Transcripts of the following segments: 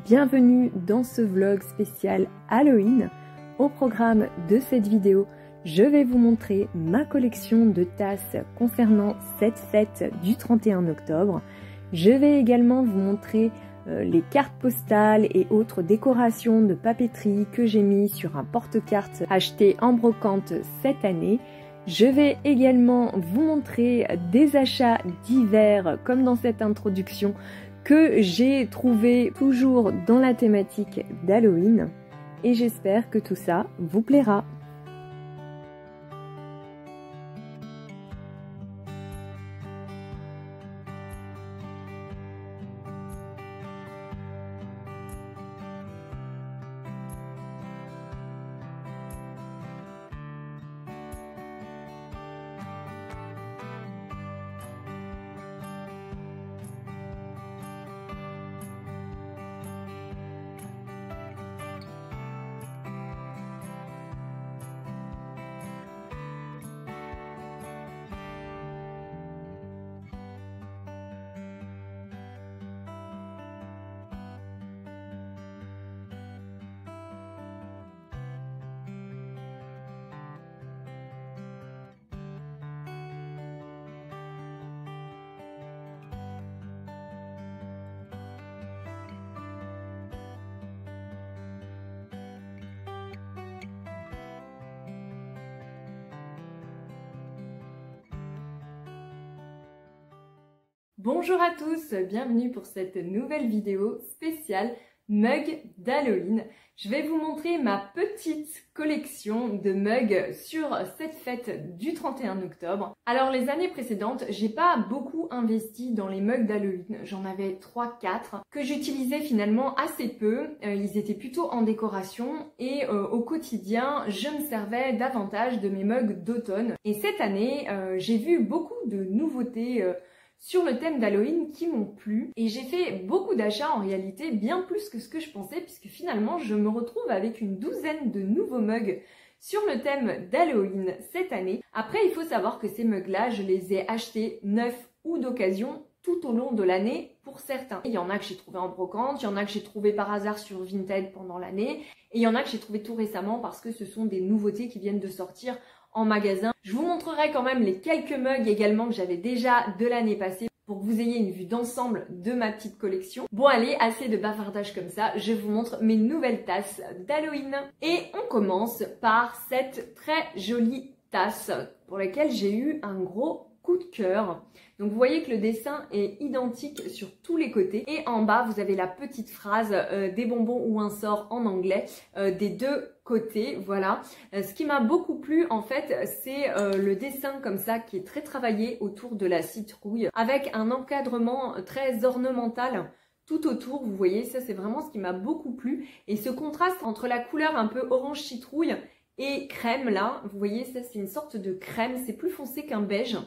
bienvenue dans ce vlog spécial Halloween. Au programme de cette vidéo, je vais vous montrer ma collection de tasses concernant cette fête du 31 octobre. Je vais également vous montrer les cartes postales et autres décorations de papeterie que j'ai mis sur un porte-cartes acheté en brocante cette année. Je vais également vous montrer des achats divers comme dans cette introduction que j'ai trouvé toujours dans la thématique d'Halloween et j'espère que tout ça vous plaira. Bonjour à tous, bienvenue pour cette nouvelle vidéo spéciale mug d'Halloween. Je vais vous montrer ma petite collection de mugs sur cette fête du 31 octobre. Alors les années précédentes, j'ai pas beaucoup investi dans les mugs d'Halloween. J'en avais 3-4 que j'utilisais finalement assez peu. Ils étaient plutôt en décoration et au quotidien, je me servais davantage de mes mugs d'automne. Et cette année, j'ai vu beaucoup de nouveautés sur le thème d'Halloween qui m'ont plu et j'ai fait beaucoup d'achats en réalité, bien plus que ce que je pensais puisque finalement je me retrouve avec une douzaine de nouveaux mugs sur le thème d'Halloween cette année. Après il faut savoir que ces mugs là je les ai achetés neufs ou d'occasion tout au long de l'année pour certains. Il y en a que j'ai trouvé en brocante, il y en a que j'ai trouvé par hasard sur Vinted pendant l'année et il y en a que j'ai trouvé tout récemment parce que ce sont des nouveautés qui viennent de sortir en magasin. Je vous montrerai quand même les quelques mugs également que j'avais déjà de l'année passée pour que vous ayez une vue d'ensemble de ma petite collection. Bon allez, assez de bavardage comme ça, je vous montre mes nouvelles tasses d'Halloween. Et on commence par cette très jolie tasse pour laquelle j'ai eu un gros coup de cœur. Donc vous voyez que le dessin est identique sur tous les côtés et en bas vous avez la petite phrase des bonbons ou un sort en anglais des deux côtés, voilà. Ce qui m'a beaucoup plu en fait c'est le dessin comme ça qui est très travaillé autour de la citrouille avec un encadrement très ornemental tout autour, vous voyez, ça c'est vraiment ce qui m'a beaucoup plu et ce contraste entre la couleur un peu orange citrouille et crème là, vous voyez ça c'est une sorte de crème, c'est plus foncé qu'un beige.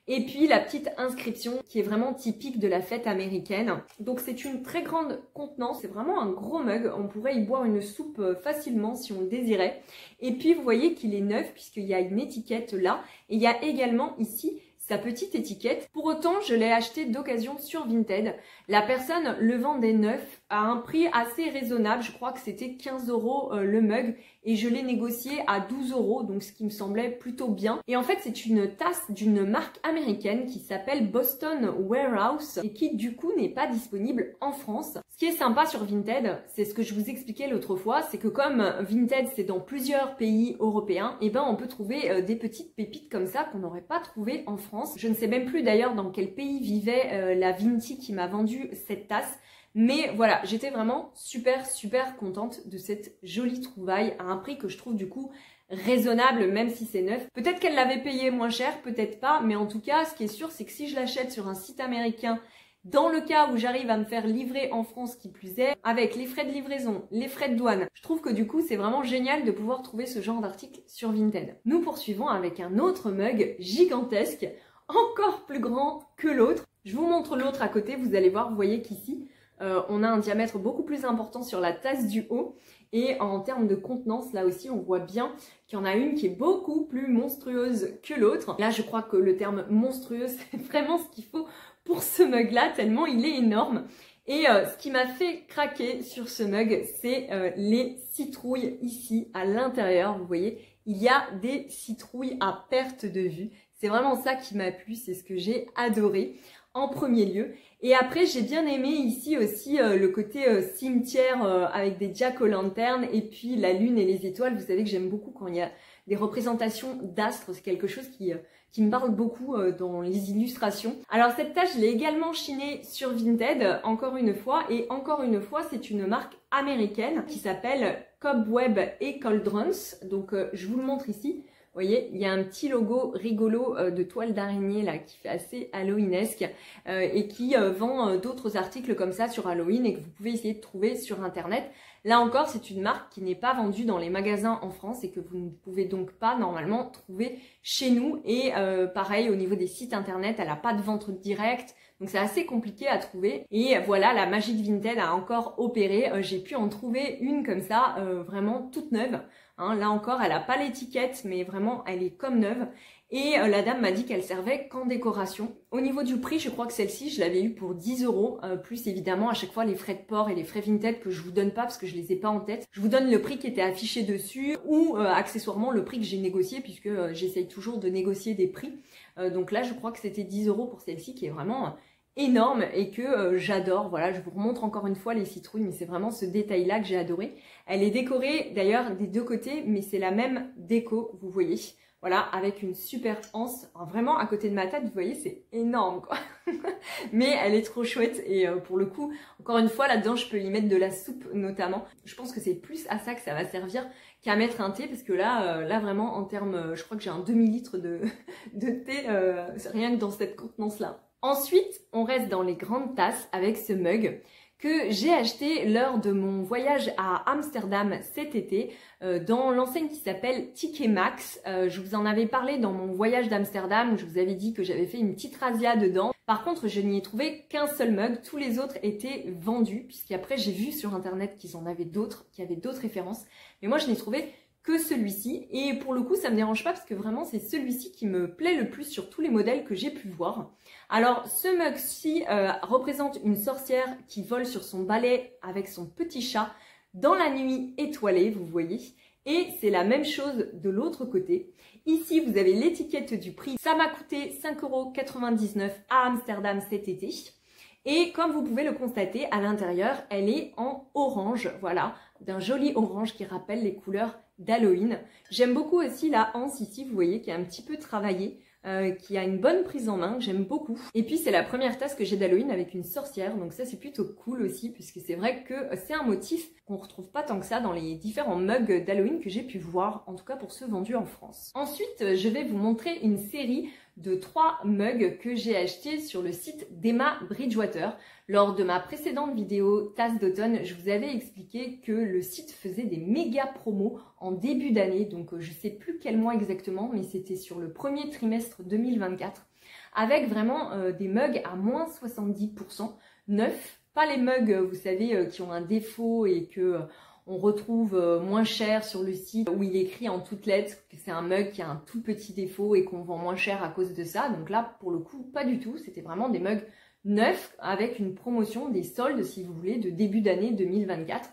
Et puis la petite inscription qui est vraiment typique de la fête américaine. Donc c'est une très grande contenance, c'est vraiment un gros mug. On pourrait y boire une soupe facilement si on le désirait. Et puis vous voyez qu'il est neuf puisqu'il y a une étiquette là. Et il y a également ici sa petite étiquette. Pour autant, je l'ai acheté d'occasion sur Vinted. La personne le vendait neuf à un prix assez raisonnable. Je crois que c'était 15 € le mug et je l'ai négocié à 12 €, donc ce qui me semblait plutôt bien. Et en fait, c'est une tasse d'une marque américaine qui s'appelle Boston Warehouse et qui du coup n'est pas disponible en France. Ce qui est sympa sur Vinted, c'est ce que je vous expliquais l'autre fois, c'est que comme Vinted c'est dans plusieurs pays européens, et ben on peut trouver des petites pépites comme ça qu'on n'aurait pas trouvées en France. Je ne sais même plus d'ailleurs dans quel pays vivait la Vinti qui m'a vendu cette tasse. Mais voilà, j'étais vraiment super contente de cette jolie trouvaille à un prix que je trouve du coup raisonnable même si c'est neuf. Peut-être qu'elle l'avait payé moins cher, peut-être pas, mais en tout cas ce qui est sûr c'est que si je l'achète sur un site américain, dans le cas où j'arrive à me faire livrer en France qui plus est, avec les frais de livraison, les frais de douane, je trouve que du coup c'est vraiment génial de pouvoir trouver ce genre d'article sur Vinted. Nous poursuivons avec un autre mug gigantesque, encore plus grand que l'autre. Je vous montre l'autre à côté, vous allez voir, vous voyez qu'ici, on a un diamètre beaucoup plus important sur la tasse du haut et en termes de contenance, là aussi on voit bien qu'il y en a une qui est beaucoup plus monstrueuse que l'autre. Là je crois que le terme monstrueuse c'est vraiment ce qu'il faut pour ce mug là tellement il est énorme Et ce qui m'a fait craquer sur ce mug, c'est les citrouilles ici à l'intérieur. Vous voyez, il y a des citrouilles à perte de vue. C'est vraiment ça qui m'a plu, c'est ce que j'ai adoré en premier lieu. Et après, j'ai bien aimé ici aussi le côté cimetière avec des jack-o'-lantern et puis la lune et les étoiles. Vous savez que j'aime beaucoup quand il y a des représentations d'astres. C'est quelque chose qui me parle beaucoup dans les illustrations. Alors cette tache, je l'ai également chinée sur Vinted, encore une fois. Et encore une fois, c'est une marque américaine qui s'appelle Cobweb et Cauldrons. Donc je vous le montre ici. Vous voyez, il y a un petit logo rigolo de toile d'araignée là qui fait assez halloweenesque et qui vend d'autres articles comme ça sur Halloween et que vous pouvez essayer de trouver sur internet. Là encore, c'est une marque qui n'est pas vendue dans les magasins en France et que vous ne pouvez donc pas normalement trouver chez nous. Et pareil, au niveau des sites internet, elle n'a pas de vente directe. Donc c'est assez compliqué à trouver. Et voilà, la magie de Vinted a encore opéré. J'ai pu en trouver une comme ça, vraiment toute neuve. Hein, là encore, elle n'a pas l'étiquette, mais vraiment, elle est comme neuve. Et la dame m'a dit qu'elle servait qu'en décoration. Au niveau du prix, je crois que celle-ci, je l'avais eu pour 10 €, plus évidemment à chaque fois les frais de port et les frais Vinted que je vous donne pas parce que je les ai pas en tête. Je vous donne le prix qui était affiché dessus ou accessoirement le prix que j'ai négocié puisque j'essaye toujours de négocier des prix. Donc là, je crois que c'était 10 € pour celle-ci qui est vraiment énorme et que j'adore. Voilà, je vous remontre encore une fois les citrouilles, mais c'est vraiment ce détail-là que j'ai adoré. Elle est décorée d'ailleurs des deux côtés, mais c'est la même déco, vous voyez. Voilà, avec une super anse, vraiment à côté de ma tête, vous voyez, c'est énorme quoi. Mais elle est trop chouette et pour le coup, encore une fois, là-dedans, je peux y mettre de la soupe notamment. Je pense que c'est plus à ça que ça va servir qu'à mettre un thé parce que là vraiment en termes, je crois que j'ai un demi-litre de thé rien que dans cette contenance-là. Ensuite, on reste dans les grandes tasses avec ce mug que j'ai acheté lors de mon voyage à Amsterdam cet été dans l'enseigne qui s'appelle Ticket Max. Je vous en avais parlé dans mon voyage d'Amsterdam où je vous avais dit que j'avais fait une petite razzia dedans. Par contre, je n'y ai trouvé qu'un seul mug, tous les autres étaient vendus puisqu'après j'ai vu sur internet qu'ils en avaient d'autres, qu'il y avait d'autres références. Mais moi je n'ai trouvé que celui-ci et pour le coup ça me dérange pas parce que vraiment c'est celui-ci qui me plaît le plus sur tous les modèles que j'ai pu voir. Alors ce mug-ci représente une sorcière qui vole sur son balai avec son petit chat dans la nuit étoilée, vous voyez, et c'est la même chose de l'autre côté. Ici vous avez l'étiquette du prix, ça m'a coûté 5,99 € à Amsterdam cet été. Et comme vous pouvez le constater, à l'intérieur, elle est en orange, voilà, d'un joli orange qui rappelle les couleurs d'Halloween. J'aime beaucoup aussi la anse ici, vous voyez, qui est un petit peu travaillée, qui a une bonne prise en main, j'aime beaucoup. Et puis c'est la première tasse que j'ai d'Halloween avec une sorcière, donc ça c'est plutôt cool aussi, puisque c'est vrai que c'est un motif qu'on retrouve pas tant que ça dans les différents mugs d'Halloween que j'ai pu voir, en tout cas pour ceux vendus en France. Ensuite, je vais vous montrer une série de 3 mugs que j'ai achetés sur le site d'Emma Bridgewater. Lors de ma précédente vidéo tasse d'automne, je vous avais expliqué que le site faisait des méga promos en début d'année, donc je sais plus quel mois exactement, mais c'était sur le premier trimestre 2024, avec vraiment des mugs à moins 70% neufs, pas les mugs, vous savez, qui ont un défaut et que on retrouve moins cher sur le site où il est écrit en toutes lettres que c'est un mug qui a un tout petit défaut et qu'on vend moins cher à cause de ça. Donc là, pour le coup, pas du tout. C'était vraiment des mugs neufs avec une promotion, des soldes, si vous voulez, de début d'année 2024.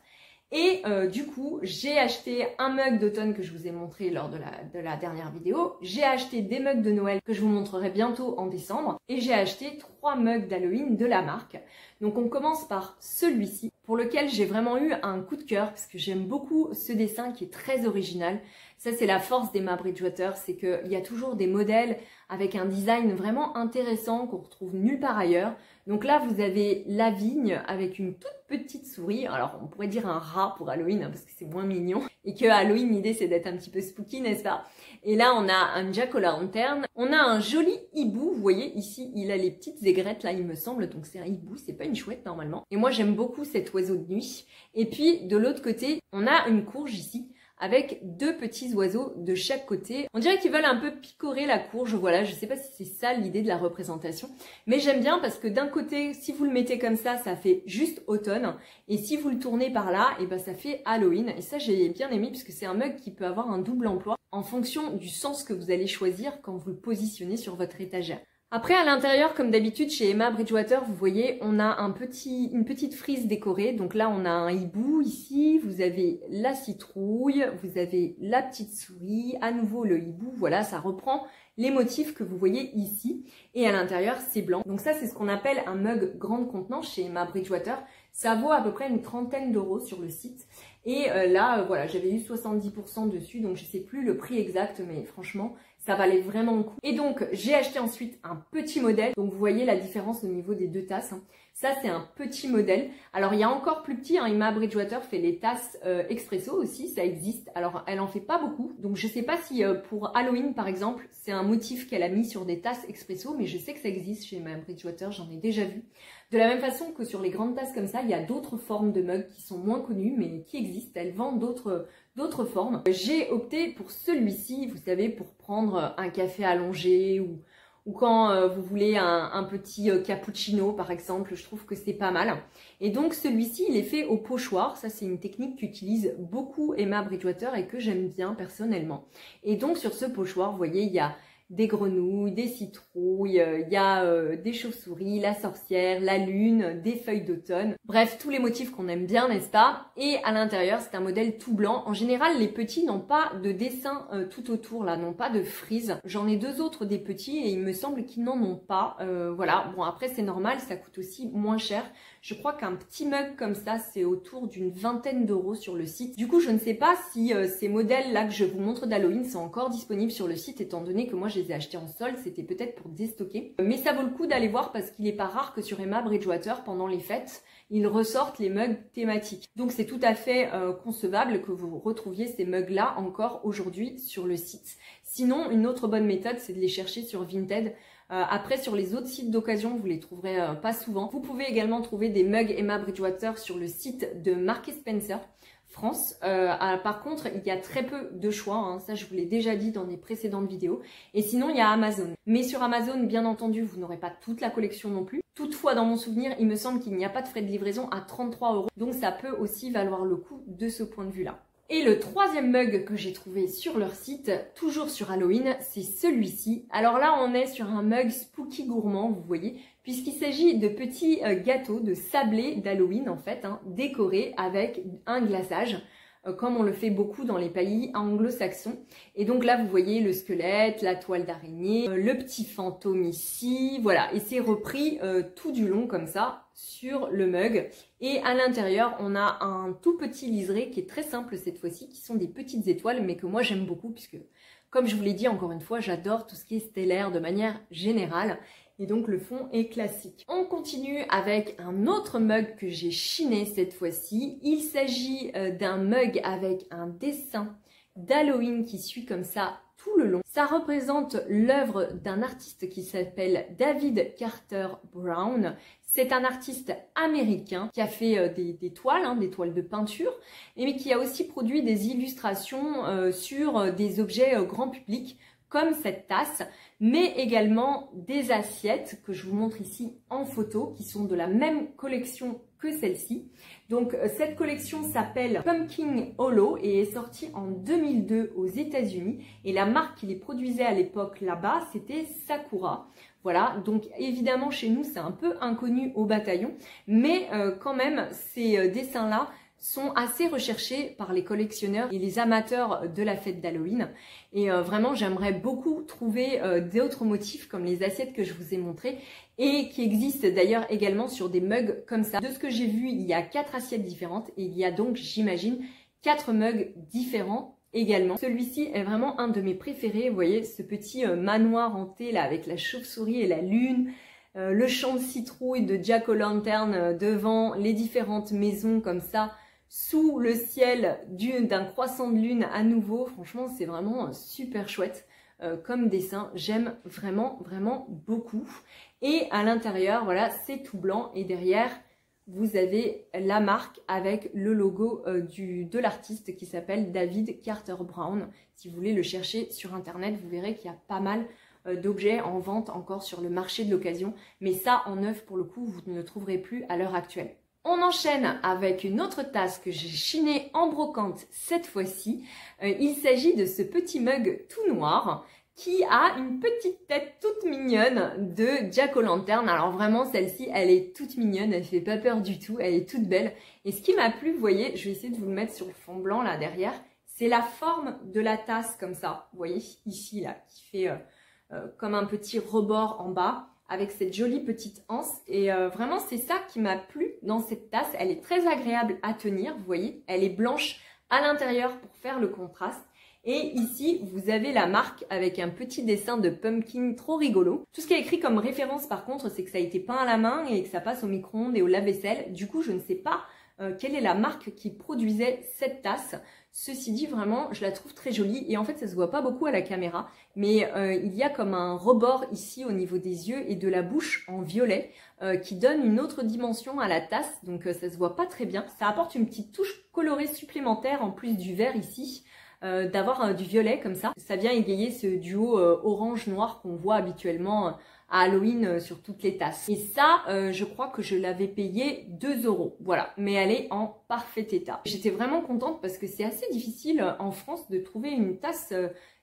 Et du coup, j'ai acheté un mug d'automne que je vous ai montré lors de la dernière vidéo. J'ai acheté des mugs de Noël que je vous montrerai bientôt en décembre. Et j'ai acheté 3 mugs d'Halloween de la marque. Donc on commence par celui-ci, pour lequel j'ai vraiment eu un coup de cœur, parce que j'aime beaucoup ce dessin qui est très original. Ça, c'est la force d'Emma Bridgewater, c'est qu'il y a toujours des modèles avec un design vraiment intéressant qu'on retrouve nulle part ailleurs. Donc là, vous avez la vigne avec une toute petite souris. Alors, on pourrait dire un rat pour Halloween, hein, parce que c'est moins mignon. Et que Halloween, l'idée, c'est d'être un petit peu spooky, n'est-ce pas? Et là, on a un jack-o'-lantern. On a un joli hibou. Vous voyez, ici, il a les petites aigrettes, là, il me semble. Donc, c'est un hibou, c'est pas une chouette, normalement. Et moi, j'aime beaucoup cet oiseau de nuit. Et puis, de l'autre côté, on a une courge ici, avec 2 petits oiseaux de chaque côté. On dirait qu'ils veulent un peu picorer la courge, voilà, je sais pas si c'est ça l'idée de la représentation, mais j'aime bien parce que d'un côté, si vous le mettez comme ça fait juste automne, et si vous le tournez par là, et ben ça fait Halloween, et ça j'ai bien aimé puisque c'est un mug qui peut avoir un double emploi en fonction du sens que vous allez choisir quand vous le positionnez sur votre étagère. Après, à l'intérieur, comme d'habitude, chez Emma Bridgewater, vous voyez, on a une petite frise décorée. Donc là, on a un hibou ici, vous avez la citrouille, vous avez la petite souris, à nouveau le hibou. Voilà, ça reprend les motifs que vous voyez ici. Et à l'intérieur, c'est blanc. Donc ça, c'est ce qu'on appelle un mug grande contenance chez Emma Bridgewater. Ça vaut à peu près une trentaine d'euros sur le site. Et là, voilà, j'avais eu 70% dessus, donc je sais plus le prix exact, mais franchement, ça valait vraiment le coup. Et donc, j'ai acheté ensuite un petit modèle. Donc, vous voyez la différence au niveau des deux tasses. Ça, c'est un petit modèle. Alors, il y a encore plus petit. Emma Bridgewater fait les tasses expresso aussi. Ça existe. Alors, elle en fait pas beaucoup. Donc, je sais pas si pour Halloween, par exemple, c'est un motif qu'elle a mis sur des tasses expresso. Mais je sais que ça existe chez Emma Bridgewater. J'en ai déjà vu. De la même façon que sur les grandes tasses comme ça, il y a d'autres formes de mugs qui sont moins connues, mais qui existent. Elles vendent d'autres formes. J'ai opté pour celui-ci, vous savez, pour prendre un café allongé ou quand vous voulez un petit cappuccino par exemple, je trouve que c'est pas mal. Et donc celui-ci, il est fait au pochoir. Ça, c'est une technique qu'utilise beaucoup Emma Bridgewater et que j'aime bien personnellement. Et donc sur ce pochoir, vous voyez, il y a des grenouilles, des citrouilles, il y a des chauves-souris, la sorcière, la lune, des feuilles d'automne. Bref, tous les motifs qu'on aime bien, n'est-ce pas? Et à l'intérieur, c'est un modèle tout blanc. En général, les petits n'ont pas de dessin tout autour, là, n'ont pas de frise. J'en ai deux autres des petits et il me semble qu'ils n'en ont pas. Voilà, bon après c'est normal, ça coûte aussi moins cher. Je crois qu'un petit mug comme ça, c'est autour d'une vingtaine d'euros sur le site. Du coup, je ne sais pas si ces modèles-là que je vous montre d'Halloween sont encore disponibles sur le site, étant donné que moi, je les ai achetés en solde. C'était peut-être pour déstocker. Mais ça vaut le coup d'aller voir parce qu'il n'est pas rare que sur Emma Bridgewater, pendant les fêtes, ils ressortent les mugs thématiques. Donc, c'est tout à fait concevable que vous retrouviez ces mugs-là encore aujourd'hui sur le site. Sinon, une autre bonne méthode, c'est de les chercher sur Vinted. Après, sur les autres sites d'occasion, vous les trouverez pas souvent. Vous pouvez également trouver des mugs Emma Bridgewater sur le site de Marks & Spencer France. Par contre, il y a très peu de choix, hein. Ça je vous l'ai déjà dit dans des précédentes vidéos. Et sinon, il y a Amazon. Mais sur Amazon, bien entendu, vous n'aurez pas toute la collection non plus. Toutefois, dans mon souvenir, il me semble qu'il n'y a pas de frais de livraison à 33 euros. Donc ça peut aussi valoir le coup de ce point de vue-là. Et le troisième mug que j'ai trouvé sur leur site, toujours sur Halloween, c'est celui-ci. Alors là, on est sur un mug spooky gourmand, vous voyez, puisqu'il s'agit de petits gâteaux de sablés d'Halloween en fait, hein, décorés avec un glaçage, comme on le fait beaucoup dans les pays anglo-saxons. Et donc là, vous voyez le squelette, la toile d'araignée, le petit fantôme ici, voilà. Et c'est repris tout du long comme ça sur le mug. Et à l'intérieur, on a un tout petit liseré qui est très simple cette fois-ci, qui sont des petites étoiles, mais que moi j'aime beaucoup puisque, comme je vous l'ai dit encore une fois, j'adore tout ce qui est stellaire de manière générale. Et donc le fond est classique. On continue avec un autre mug que j'ai chiné cette fois-ci. Il s'agit d'un mug avec un dessin d'Halloween qui suit comme ça tout le long. Ça représente l'œuvre d'un artiste qui s'appelle David Carter Brown. C'est un artiste américain qui a fait des toiles, hein, des toiles de peinture, mais qui a aussi produit des illustrations sur des objets grand public, comme cette tasse, mais également des assiettes que je vous montre ici en photo, qui sont de la même collection que celle-ci. Donc cette collection s'appelle Pumpkin Hollow et est sortie en 2002 aux États-Unis. Et la marque qui les produisait à l'époque là-bas, c'était Sakura. Voilà, donc évidemment chez nous c'est un peu inconnu au bataillon, mais quand même ces dessins-là sont assez recherchés par les collectionneurs et les amateurs de la fête d'Halloween. Et vraiment, j'aimerais beaucoup trouver d'autres motifs comme les assiettes que je vous ai montrées et qui existent d'ailleurs également sur des mugs comme ça. De ce que j'ai vu, il y a 4 assiettes différentes et il y a donc, j'imagine, 4 mugs différents également. Celui-ci est vraiment un de mes préférés. Vous voyez, ce petit manoir hanté là avec la chauve-souris et la lune. Le champ de citrouille de Jack-o'-lantern devant les différentes maisons comme ça, sous le ciel d'un croissant de lune à nouveau. Franchement, c'est vraiment super chouette comme dessin. J'aime vraiment, vraiment beaucoup. Et à l'intérieur, voilà, c'est tout blanc. Et derrière, vous avez la marque avec le logo de l'artiste qui s'appelle David Carter Brown. Si vous voulez le chercher sur Internet, vous verrez qu'il y a pas mal d'objets en vente encore sur le marché de l'occasion. Mais ça, en neuf, pour le coup, vous ne le trouverez plus à l'heure actuelle. On enchaîne avec une autre tasse que j'ai chinée en brocante cette fois-ci. Il s'agit de ce petit mug tout noir qui a une petite tête toute mignonne de Jack-o'-lantern. Alors vraiment, celle-ci, elle est toute mignonne, elle fait pas peur du tout, elle est toute belle. Et ce qui m'a plu, vous voyez, je vais essayer de vous le mettre sur le fond blanc là derrière, c'est la forme de la tasse comme ça, vous voyez, ici là, qui fait comme un petit rebord en bas, avec cette jolie petite anse. Et vraiment, c'est ça qui m'a plu dans cette tasse. Elle est très agréable à tenir, vous voyez, elle est blanche à l'intérieur pour faire le contraste. Et ici, vous avez la marque avec un petit dessin de pumpkin trop rigolo. Tout ce qui est écrit comme référence, par contre, c'est que ça a été peint à la main et que ça passe au micro-ondes et au lave-vaisselle. Du coup, je ne sais pas quelle est la marque qui produisait cette tasse. Ceci dit, vraiment, je la trouve très jolie et en fait, ça se voit pas beaucoup à la caméra, mais il y a comme un rebord ici au niveau des yeux et de la bouche en violet qui donne une autre dimension à la tasse, donc ça se voit pas très bien. Ça apporte une petite touche colorée supplémentaire en plus du vert ici. D'avoir du violet comme ça vient égayer ce duo orange-noir qu'on voit habituellement à Halloween sur toutes les tasses. Et ça, je crois que je l'avais payé 2 €, voilà, mais elle est en parfait état. J'étais vraiment contente parce que c'est assez difficile en France de trouver une tasse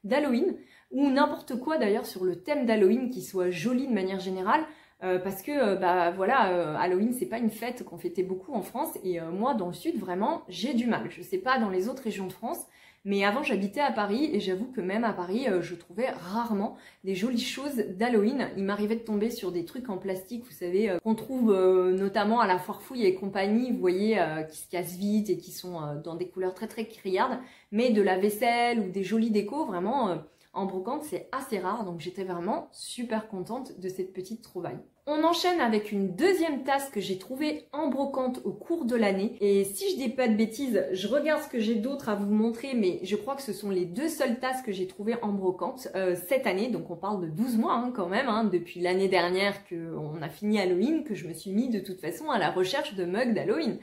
d'Halloween ou n'importe quoi d'ailleurs sur le thème d'Halloween qui soit joli de manière générale. Parce que bah voilà, Halloween c'est pas une fête qu'on fêtait beaucoup en France et moi dans le sud vraiment j'ai du mal. Je sais pas dans les autres régions de France, mais avant j'habitais à Paris et j'avoue que même à Paris je trouvais rarement des jolies choses d'Halloween. Il m'arrivait de tomber sur des trucs en plastique, vous savez, qu'on trouve notamment à la Foire Fouille et compagnie, vous voyez, qui se cassent vite et qui sont dans des couleurs très très criardes, mais de la vaisselle ou des jolies décos vraiment en brocante, c'est assez rare, donc j'étais vraiment super contente de cette petite trouvaille. On enchaîne avec une deuxième tasse que j'ai trouvée en brocante au cours de l'année. Et si je dis pas de bêtises, je regarde ce que j'ai d'autre à vous montrer, mais je crois que ce sont les 2 seules tasses que j'ai trouvées en brocante cette année. Donc on parle de 12 mois hein, quand même, hein, depuis l'année dernière qu'on a fini Halloween, que je me suis mis de toute façon à la recherche de mugs d'Halloween.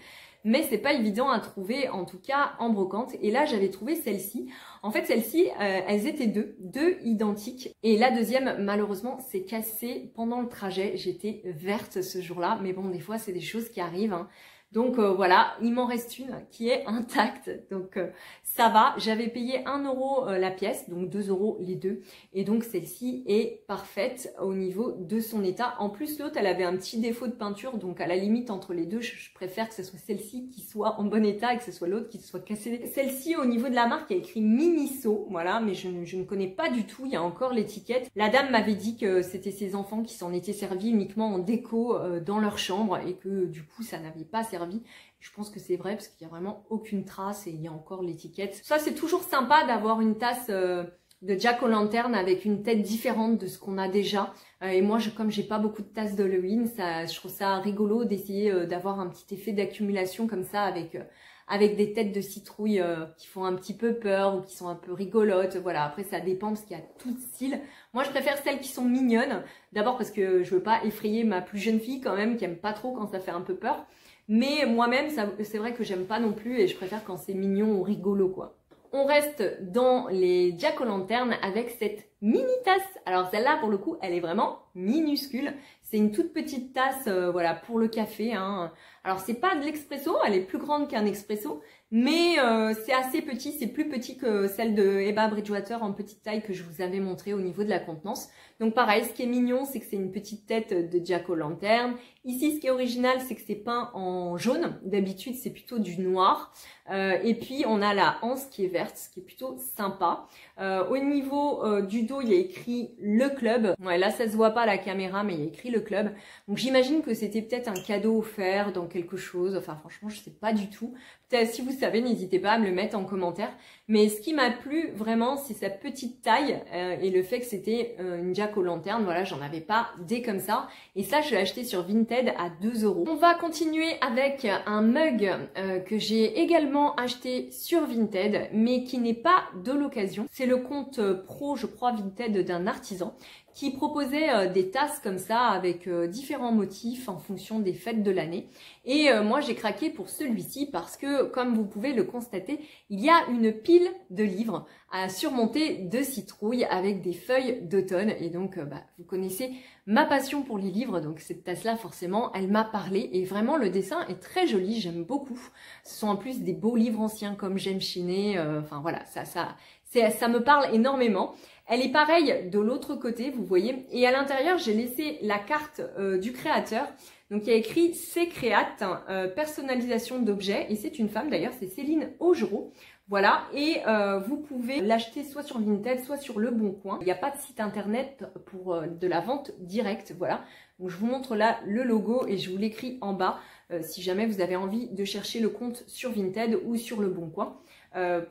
Mais c'est pas évident à trouver, en tout cas en brocante. Et là, j'avais trouvé celle-ci. En fait, celle-ci, elles étaient deux identiques. Et la deuxième, malheureusement, s'est cassée pendant le trajet. J'étais verte ce jour-là. Mais bon, des fois, c'est des choses qui arrivent, hein. Donc voilà, il m'en reste une qui est intacte, donc ça va. J'avais payé 1 € la pièce, donc 2 € les deux. Et donc celle-ci est parfaite au niveau de son état. En plus l'autre, elle avait un petit défaut de peinture, donc à la limite entre les deux, je préfère que ce soit celle-ci qui soit en bon état et que ce soit l'autre qui soit cassée. Celle-ci au niveau de la marque, il y a écrit Miniso, voilà, mais je ne connais pas du tout, il y a encore l'étiquette. La dame m'avait dit que c'était ses enfants qui s'en étaient servis uniquement en déco dans leur chambre et que du coup ça n'avait pas servi. Je pense que c'est vrai parce qu'il n'y a vraiment aucune trace et il y a encore l'étiquette. Ça c'est toujours sympa d'avoir une tasse de Jack-o'-lantern avec une tête différente de ce qu'on a déjà. Et moi comme j'ai pas beaucoup de tasses d'Halloween, je trouve ça rigolo d'essayer d'avoir un petit effet d'accumulation comme ça avec des têtes de citrouille qui font un petit peu peur ou qui sont un peu rigolotes. Voilà, après ça dépend parce qu'il y a tout style. Moi je préfère celles qui sont mignonnes. D'abord parce que je veux pas effrayer ma plus jeune fille quand même qui aime pas trop quand ça fait un peu peur. Mais moi-même, c'est vrai que j'aime pas non plus et je préfère quand c'est mignon ou rigolo quoi. On reste dans les Jack-o'-lantern avec cette mini tasse. Alors celle-là, pour le coup, elle est vraiment minuscule. C'est une toute petite tasse, voilà, pour le café, hein. Alors c'est pas de l'expresso, elle est plus grande qu'un expresso, mais c'est assez petit, c'est plus petit que celle de Eba Bridgewater en petite taille que je vous avais montré au niveau de la contenance. Donc pareil, ce qui est mignon, c'est que c'est une petite tête de Jack-o'-lantern. Ici, ce qui est original, c'est que c'est peint en jaune. D'habitude, c'est plutôt du noir. Et puis, on a la anse qui est verte, ce qui est plutôt sympa. Au niveau du dos, il y a écrit le club. Ouais, là, ça se voit pas à la caméra, mais il y a écrit le club. Donc, j'imagine que c'était peut-être un cadeau offert dans quelque chose. Enfin, franchement, je sais pas du tout. Peut-être, si vous savez, n'hésitez pas à me le mettre en commentaire. Mais ce qui m'a plu vraiment, c'est sa petite taille et le fait que c'était une Jack-o'-lantern. Voilà, j'en avais pas des comme ça. Et ça, je l'ai acheté sur Vinted à 2 €. On va continuer avec un mug que j'ai également acheté sur Vinted, mais qui n'est pas de l'occasion. C'est le compte pro, je crois, Vinted d'un artisan qui proposait des tasses comme ça avec différents motifs en fonction des fêtes de l'année. Et moi j'ai craqué pour celui-ci parce que comme vous pouvez le constater, il y a une pile de livres à surmonter de citrouilles avec des feuilles d'automne. Et donc vous connaissez ma passion pour les livres, donc cette tasse-là forcément elle m'a parlé et vraiment le dessin est très joli, j'aime beaucoup. Ce sont en plus des beaux livres anciens comme j'aime chiner, enfin voilà, Ça me parle énormément. Elle est pareille de l'autre côté, vous voyez. Et à l'intérieur, j'ai laissé la carte du créateur. Donc, il y a écrit « C'est créate, personnalisation d'objets ». Et c'est une femme d'ailleurs, c'est Céline Augereau. Voilà, et vous pouvez l'acheter soit sur Vinted, soit sur Le Bon Coin. Il n'y a pas de site internet pour de la vente directe, voilà. Donc je vous montre là le logo et je vous l'écris en bas si jamais vous avez envie de chercher le compte sur Vinted ou sur Le Bon Coin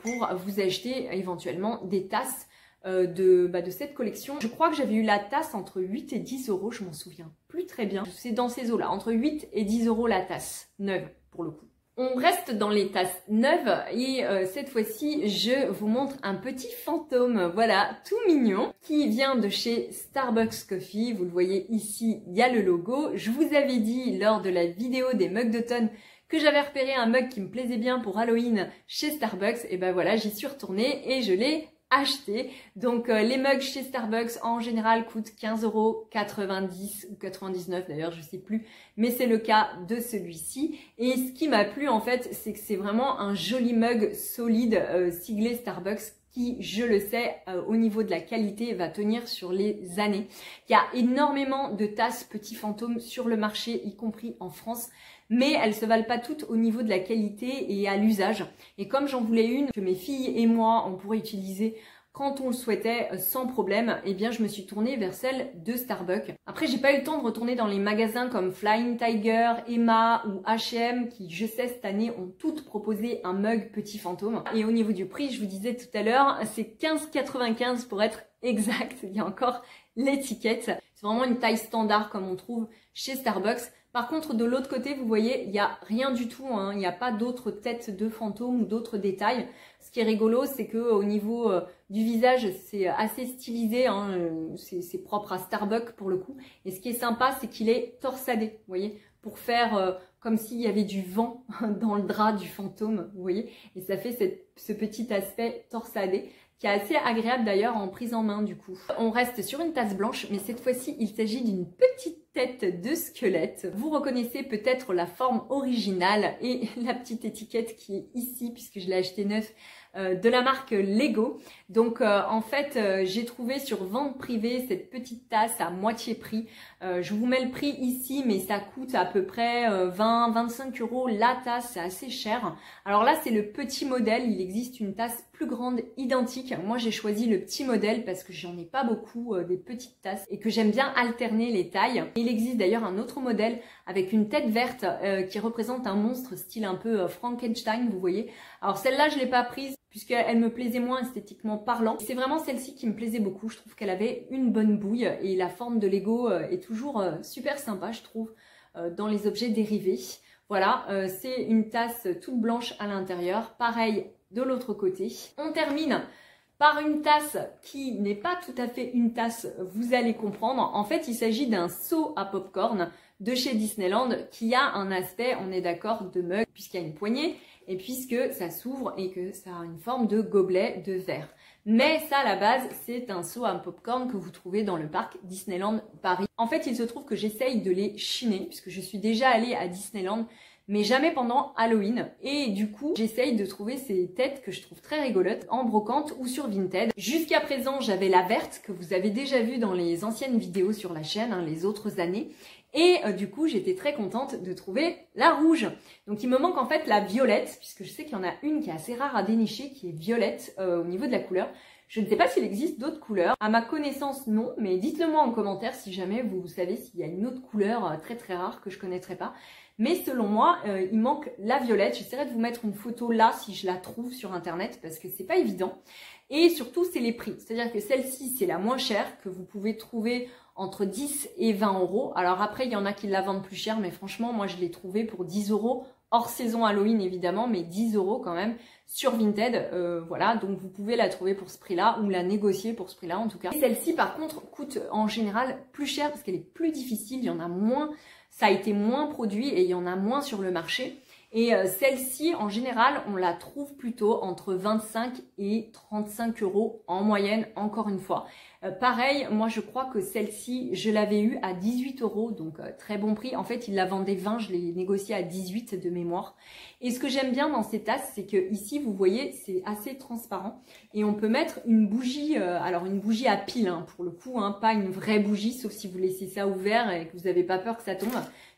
pour vous acheter éventuellement des tasses de cette collection. Je crois que j'avais eu la tasse entre 8 et 10 euros, je m'en souviens plus très bien. C'est dans ces eaux-là, entre 8 et 10 euros la tasse, neuve pour le coup. On reste dans les tasses neuves et cette fois-ci, je vous montre un petit fantôme, voilà, tout mignon, qui vient de chez Starbucks Coffee. Vous le voyez ici, il y a le logo. Je vous avais dit lors de la vidéo des mugs d'automne que j'avais repéré un mug qui me plaisait bien pour Halloween chez Starbucks. Et ben voilà, j'y suis retournée et je l'ai acheté. Donc les mugs chez Starbucks en général coûtent 15,90 € ou 99 d'ailleurs, je sais plus, mais c'est le cas de celui-ci. Et ce qui m'a plu en fait, c'est que c'est vraiment un joli mug solide siglé Starbucks qui, je le sais, au niveau de la qualité, va tenir sur les années. Il y a énormément de tasses petits fantômes sur le marché, y compris en France, mais elles se valent pas toutes au niveau de la qualité et à l'usage. Et comme j'en voulais une que mes filles et moi, on pourrait utiliser quand on le souhaitait sans problème, eh bien je me suis tournée vers celle de Starbucks. Après, j'ai pas eu le temps de retourner dans les magasins comme Flying Tiger, Emma ou H&M qui, je sais, cette année ont toutes proposé un mug petit fantôme. Et au niveau du prix, je vous disais tout à l'heure, c'est 15,95 € pour être exact. Il y a encore l'étiquette. C'est vraiment une taille standard comme on trouve chez Starbucks. Par contre, de l'autre côté, vous voyez, il n'y a rien du tout, hein. Il n'y a pas d'autres têtes de fantômes ou d'autres détails. Ce qui est rigolo, c'est que au niveau du visage, c'est assez stylisé, hein. C'est propre à Starbucks pour le coup. Et ce qui est sympa, c'est qu'il est torsadé, vous voyez, pour faire comme s'il y avait du vent dans le drap du fantôme, vous voyez. Et ça fait ce petit aspect torsadé, qui est assez agréable d'ailleurs en prise en main du coup. On reste sur une tasse blanche, mais cette fois-ci, il s'agit d'une petite tête de squelette. Vous reconnaissez peut-être la forme originale et la petite étiquette qui est ici, puisque je l'ai acheté neuf, de la marque Lego. Donc en fait, j'ai trouvé sur vente privée cette petite tasse à moitié prix. Je vous mets le prix ici, mais ça coûte à peu près 20-25 € la tasse, c'est assez cher. Alors là, c'est le petit modèle, il existe une tasse plus grande identique. Moi, j'ai choisi le petit modèle parce que j'en ai pas beaucoup des petites tasses et que j'aime bien alterner les tailles. Il existe d'ailleurs un autre modèle avec une tête verte qui représente un monstre style un peu Frankenstein, vous voyez. Alors celle-là, je l'ai pas prise puisqu'elle me plaisait moins esthétiquement parlant. C'est vraiment celle-ci qui me plaisait beaucoup. Je trouve qu'elle avait une bonne bouille et la forme de Lego est toujours super sympa, je trouve, dans les objets dérivés. Voilà, c'est une tasse toute blanche à l'intérieur. Pareil de l'autre côté. On termine par une tasse qui n'est pas tout à fait une tasse, vous allez comprendre. En fait, il s'agit d'un seau à popcorn de chez Disneyland qui a un aspect, on est d'accord, de mug puisqu'il y a une poignée et puisque ça s'ouvre et que ça a une forme de gobelet de verre. Mais ça, à la base, c'est un seau à popcorn que vous trouvez dans le parc Disneyland Paris. En fait, il se trouve que j'essaye de les chiner puisque je suis déjà allée à Disneyland, mais jamais pendant Halloween. Et du coup, j'essaye de trouver ces têtes que je trouve très rigolotes en brocante ou sur Vinted. Jusqu'à présent, j'avais la verte que vous avez déjà vue dans les anciennes vidéos sur la chaîne, hein, les autres années. Et du coup, j'étais très contente de trouver la rouge. Donc, il me manque en fait la violette, puisque je sais qu'il y en a une qui est assez rare à dénicher, qui est violette au niveau de la couleur. Je ne sais pas s'il existe d'autres couleurs. À ma connaissance, non, mais dites-le moi en commentaire si jamais vous savez s'il y a une autre couleur très très rare que je ne connaîtrais pas. Mais selon moi, il manque la violette. J'essaierai de vous mettre une photo là si je la trouve sur internet parce que c'est pas évident. Et surtout, c'est les prix. C'est-à-dire que celle-ci, c'est la moins chère que vous pouvez trouver entre 10 et 20 €. Alors après, il y en a qui la vendent plus cher, mais franchement, moi, je l'ai trouvée pour 10 €, hors saison Halloween évidemment, mais 10 € quand même sur Vinted. Voilà, donc vous pouvez la trouver pour ce prix-là ou la négocier pour ce prix-là en tout cas. Celle-ci, par contre, coûte en général plus cher parce qu'elle est plus difficile, il y en a moins. Ça a été moins produit et il y en a moins sur le marché. Et celle-ci, en général, on la trouve plutôt entre 25 et 35 € en moyenne, encore une fois. Pareil, moi je crois que celle-ci, je l'avais eue à 18 €, donc très bon prix. En fait, ils la vendaient 20, je l'ai négociée à 18 de mémoire. Et ce que j'aime bien dans ces tasses, c'est que ici, vous voyez, c'est assez transparent. Et on peut mettre une bougie, alors une bougie à pile hein, pour le coup, hein, pas une vraie bougie, sauf si vous laissez ça ouvert et que vous n'avez pas peur que ça tombe.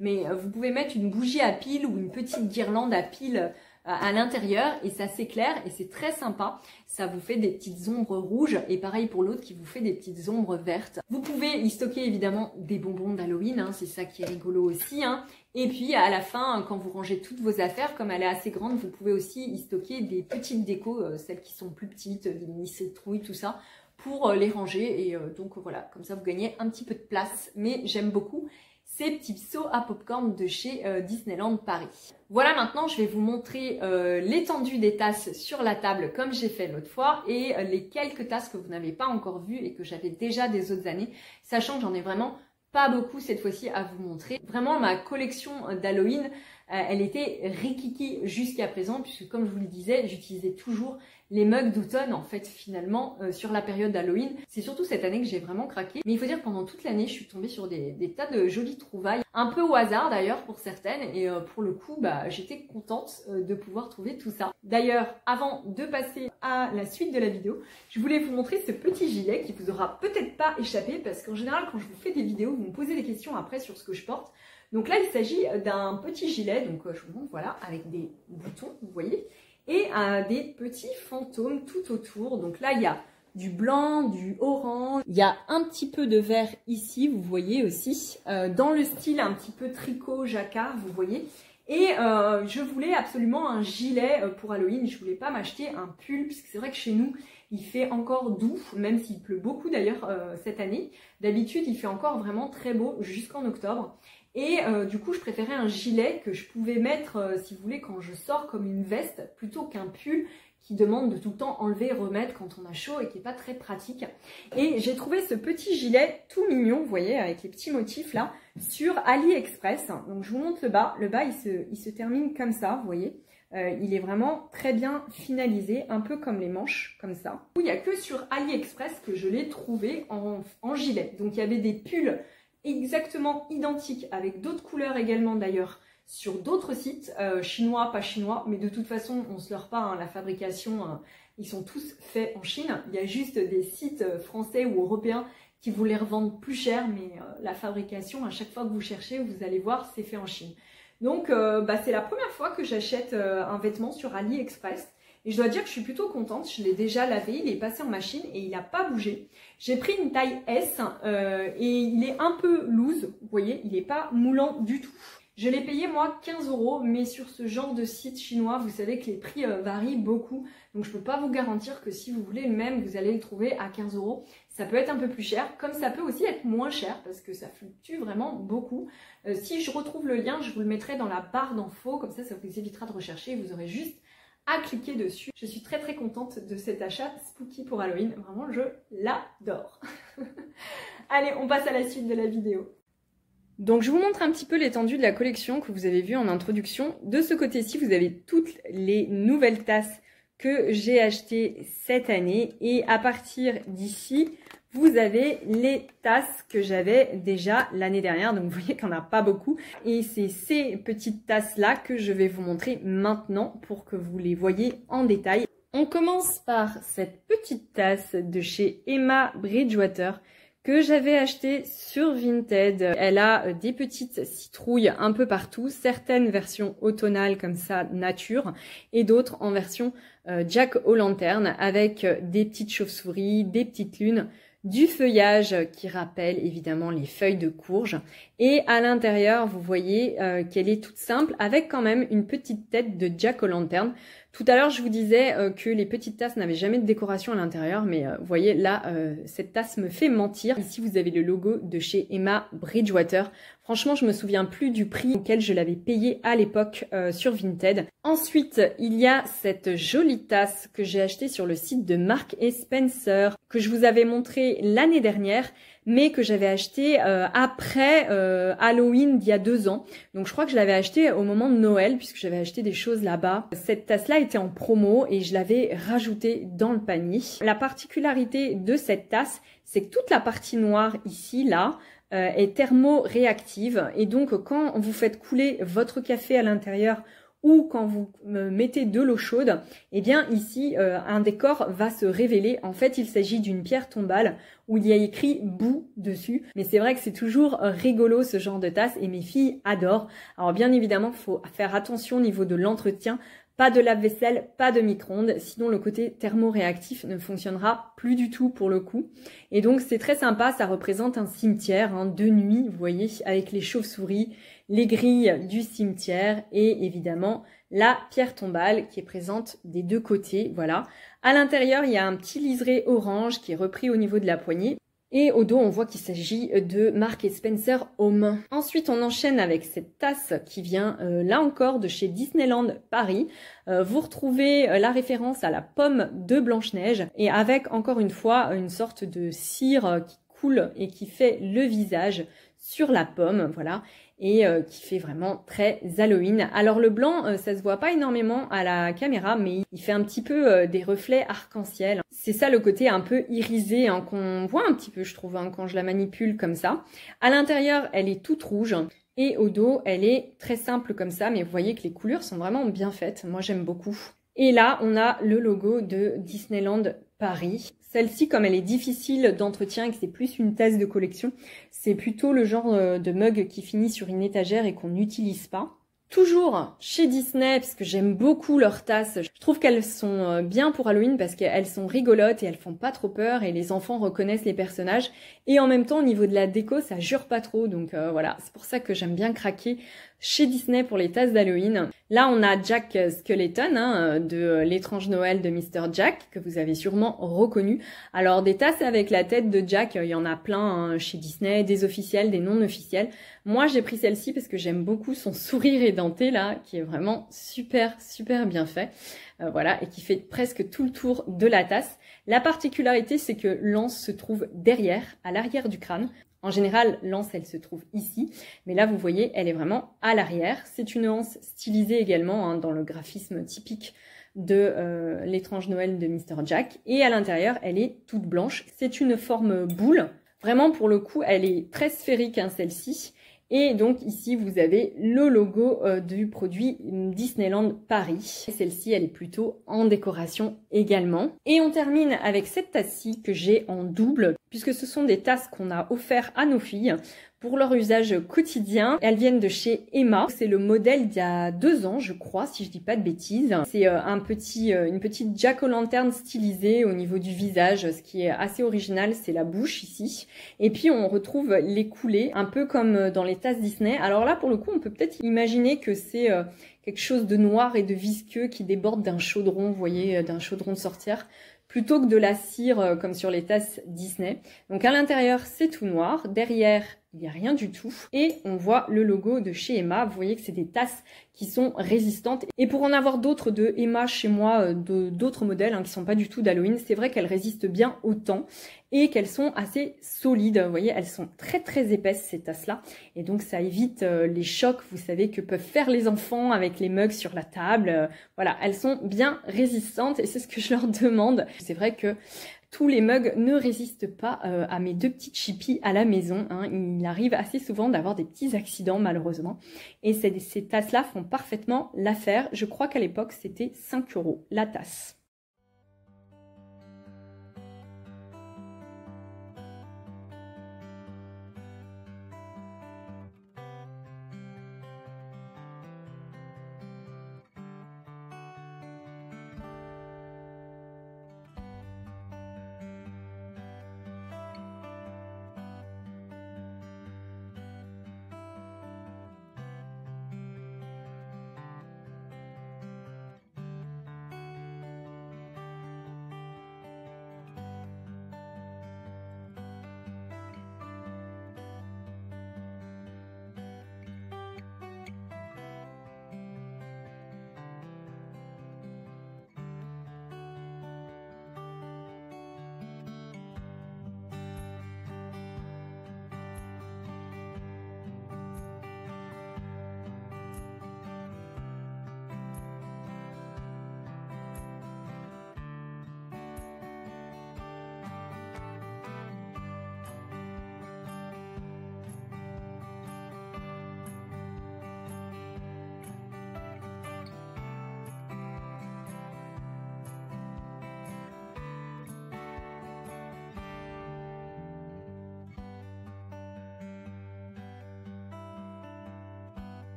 Mais vous pouvez mettre une bougie à pile ou une petite guirlande à pile à l'intérieur et ça s'éclaire et c'est très sympa. Ça vous fait des petites ombres rouges et pareil pour l'autre qui vous fait des petites ombres vertes. Vous pouvez y stocker évidemment des bonbons d'Halloween, hein, c'est ça qui est rigolo aussi. Hein. Et puis à la fin, quand vous rangez toutes vos affaires, comme elle est assez grande, vous pouvez aussi y stocker des petites décos, celles qui sont plus petites, des mini citrouilles, tout ça, pour les ranger. Et donc voilà, comme ça vous gagnez un petit peu de place. Mais j'aime beaucoup ces petits seaux à popcorn de chez Disneyland Paris. Voilà, maintenant je vais vous montrer l'étendue des tasses sur la table comme j'ai fait l'autre fois et les quelques tasses que vous n'avez pas encore vues et que j'avais déjà des autres années, sachant que j'en ai vraiment pas beaucoup cette fois-ci à vous montrer. Vraiment ma collection d'Halloween, elle était rikiki jusqu'à présent puisque comme je vous le disais, j'utilisais toujours les mugs d'automne en fait finalement sur la période d'Halloween. C'est surtout cette année que j'ai vraiment craqué. Mais il faut dire que pendant toute l'année, je suis tombée sur des tas de jolies trouvailles. Un peu au hasard d'ailleurs pour certaines. Et pour le coup, j'étais contente de pouvoir trouver tout ça. D'ailleurs, avant de passer à la suite de la vidéo, je voulais vous montrer ce petit gilet qui vous aura peut-être pas échappé. Parce qu'en général, quand je vous fais des vidéos, vous me posez des questions après sur ce que je porte. Donc là, il s'agit d'un petit gilet. Donc je vous montre, voilà, avec des boutons, vous voyez. Et des petits fantômes tout autour. Donc là, il y a du blanc, du orange. Il y a un petit peu de vert ici, vous voyez aussi. Dans le style un petit peu tricot, jacquard, vous voyez. Et je voulais absolument un gilet pour Halloween. Je voulais pas m'acheter un pull, puisque c'est vrai que chez nous, il fait encore doux, même s'il pleut beaucoup d'ailleurs cette année. D'habitude, il fait encore vraiment très beau jusqu'en octobre. Et du coup, je préférais un gilet que je pouvais mettre, si vous voulez, quand je sors comme une veste, plutôt qu'un pull qui demande de tout le temps enlever et remettre quand on a chaud et qui n'est pas très pratique. Et j'ai trouvé ce petit gilet tout mignon, vous voyez, avec les petits motifs là, sur AliExpress. Donc je vous montre le bas. Le bas, il se termine comme ça, vous voyez. Il est vraiment très bien finalisé, un peu comme les manches, comme ça. Il n'y a que sur AliExpress que je l'ai trouvé en gilet. Donc il y avait des pulls exactement identiques, avec d'autres couleurs également d'ailleurs, sur d'autres sites, chinois, pas chinois, mais de toute façon, on se leurre pas, hein, la fabrication, ils sont tous faits en Chine. Il y a juste des sites français ou européens qui vous les revendent plus cher, mais la fabrication, à chaque fois que vous cherchez, vous allez voir, c'est fait en Chine. Donc, c'est la première fois que j'achète un vêtement sur AliExpress. Et je dois dire que je suis plutôt contente, je l'ai déjà lavé, il est passé en machine et il n'a pas bougé. J'ai pris une taille S et il est un peu loose, vous voyez, il n'est pas moulant du tout. Je l'ai payé moi 15 €, mais sur ce genre de site chinois, vous savez que les prix varient beaucoup. Donc je ne peux pas vous garantir que si vous voulez le même, vous allez le trouver à 15 €. Ça peut être un peu plus cher, comme ça peut aussi être moins cher, parce que ça fluctue vraiment beaucoup. Si je retrouve le lien, je vous le mettrai dans la barre d'infos, comme ça vous évitera de rechercher, vous aurez juste à cliquer dessus. Je suis très très contente de cet achat spooky pour Halloween, vraiment je l'adore. Allez, on passe à la suite de la vidéo. Donc je vous montre un petit peu l'étendue de la collection que vous avez vue en introduction. De ce côté-ci, vous avez toutes les nouvelles tasses que j'ai achetées cette année. Et à partir d'ici, vous avez les tasses que j'avais déjà l'année dernière. Donc vous voyez qu'il n'y en a pas beaucoup. Et c'est ces petites tasses-là que je vais vous montrer maintenant pour que vous les voyez en détail. On commence par cette petite tasse de chez Emma Bridgewater que j'avais acheté sur Vinted. Elle a des petites citrouilles un peu partout, certaines versions automnales comme ça, nature, et d'autres en version Jack-o'-lantern avec des petites chauves-souris, des petites lunes, du feuillage qui rappelle évidemment les feuilles de courge. Et à l'intérieur, vous voyez qu'elle est toute simple avec quand même une petite tête de Jack-o'-lantern. Tout à l'heure, je vous disais que les petites tasses n'avaient jamais de décoration à l'intérieur, mais vous voyez là, cette tasse me fait mentir. Ici, vous avez le logo de chez Emma Bridgewater. Franchement, je me souviens plus du prix auquel je l'avais payé à l'époque sur Vinted. Ensuite, il y a cette jolie tasse que j'ai achetée sur le site de Marks & Spencer, que je vous avais montré l'année dernière. mais que j'avais acheté après Halloween d'il y a 2 ans. Donc je crois que je l'avais acheté au moment de Noël puisque j'avais acheté des choses là-bas. Cette tasse-là était en promo et je l'avais rajoutée dans le panier. La particularité de cette tasse, c'est que toute la partie noire ici, là, est thermoréactive et donc quand vous faites couler votre café à l'intérieur ou quand vous mettez de l'eau chaude, eh bien ici un décor va se révéler. En fait, il s'agit d'une pierre tombale où il y a écrit boue dessus. Mais c'est vrai que c'est toujours rigolo ce genre de tasse et mes filles adorent. Alors bien évidemment, il faut faire attention au niveau de l'entretien. Pas de lave-vaisselle, pas de micro-ondes, sinon le côté thermoréactif ne fonctionnera plus du tout pour le coup. Et donc c'est très sympa, ça représente un cimetière de nuit, vous voyez, avec les chauves-souris, les grilles du cimetière et évidemment la pierre tombale qui est présente des 2 côtés, voilà. À l'intérieur, il y a un petit liseré orange qui est repris au niveau de la poignée. Et au dos, on voit qu'il s'agit de Marks & Spencer Home. Ensuite, on enchaîne avec cette tasse qui vient, là encore, de chez Disneyland Paris. Vous retrouvez la référence à la pomme de Blanche-Neige et avec, encore une fois, une sorte de cire qui coule et qui fait le visage sur la pomme, voilà, et qui fait vraiment très Halloween. Alors le blanc, ça se voit pas énormément à la caméra, mais il fait un petit peu des reflets arc-en-ciel. C'est ça le côté un peu irisé qu'on voit un petit peu, je trouve, quand je la manipule comme ça. À l'intérieur, elle est toute rouge. Et au dos, elle est très simple comme ça, mais vous voyez que les couleurs sont vraiment bien faites. Moi, j'aime beaucoup. Et là, on a le logo de Disneyland Paris. Celle-ci, comme elle est difficile d'entretien et que c'est plus une tasse de collection, c'est plutôt le genre de mug qui finit sur une étagère et qu'on n'utilise pas. Toujours chez Disney, parce que j'aime beaucoup leurs tasses. Je trouve qu'elles sont bien pour Halloween parce qu'elles sont rigolotes et elles font pas trop peur et les enfants reconnaissent les personnages. Et en même temps, au niveau de la déco, ça jure pas trop. Donc voilà, c'est pour ça que j'aime bien craquer chez Disney pour les tasses d'Halloween. Là, on a Jack Skellington de l'étrange Noël de Mr. Jack, que vous avez sûrement reconnu. Alors, des tasses avec la tête de Jack, il y en a plein chez Disney, des officielles, des non officielles. Moi, j'ai pris celle-ci parce que j'aime beaucoup son sourire édenté, là, qui est vraiment super, super bien fait. Voilà, et qui fait presque tout le tour de la tasse. La particularité, c'est que l'anse se trouve derrière, à l'arrière du crâne. En général, l'anse, elle se trouve ici, mais là, vous voyez, elle est vraiment à l'arrière. C'est une anse stylisée également dans le graphisme typique de l'étrange Noël de Mr. Jack. Et à l'intérieur, elle est toute blanche. C'est une forme boule. Vraiment, pour le coup, elle est très sphérique, celle-ci. Et donc ici, vous avez le logo du produit Disneyland Paris. Celle-ci, elle est plutôt en décoration également. Et on termine avec cette tasse-ci que j'ai en double, puisque ce sont des tasses qu'on a offertes à nos filles pour leur usage quotidien. Elles viennent de chez Emma. C'est le modèle d'il y a 2 ans, je crois, si je dis pas de bêtises. C'est une petite jack-o'-lanterne stylisée au niveau du visage. Ce qui est assez original, c'est la bouche ici. Et puis, on retrouve les coulées, un peu comme dans les tasses Disney. Alors là, pour le coup, on peut peut-être imaginer que c'est quelque chose de noir et de visqueux qui déborde d'un chaudron, vous voyez, d'un chaudron de sorcière, plutôt que de la cire comme sur les tasses Disney. Donc à l'intérieur, c'est tout noir. Derrière, il n'y a rien du tout. Et on voit le logo de chez Emma. Vous voyez que c'est des tasses qui sont résistantes. Et pour en avoir d'autres de Emma chez moi, d'autres modèles qui sont pas du tout d'Halloween, c'est vrai qu'elles résistent bien au temps et qu'elles sont assez solides. Vous voyez, elles sont très très épaisses ces tasses-là. Et donc ça évite les chocs, vous savez, que peuvent faire les enfants avec les mugs sur la table. Voilà, elles sont bien résistantes et c'est ce que je leur demande. C'est vrai que tous les mugs ne résistent pas à mes 2 petites chippies à la maison. Il arrive assez souvent d'avoir des petits accidents malheureusement. Et ces tasses-là font parfaitement l'affaire. Je crois qu'à l'époque, c'était 5 € la tasse.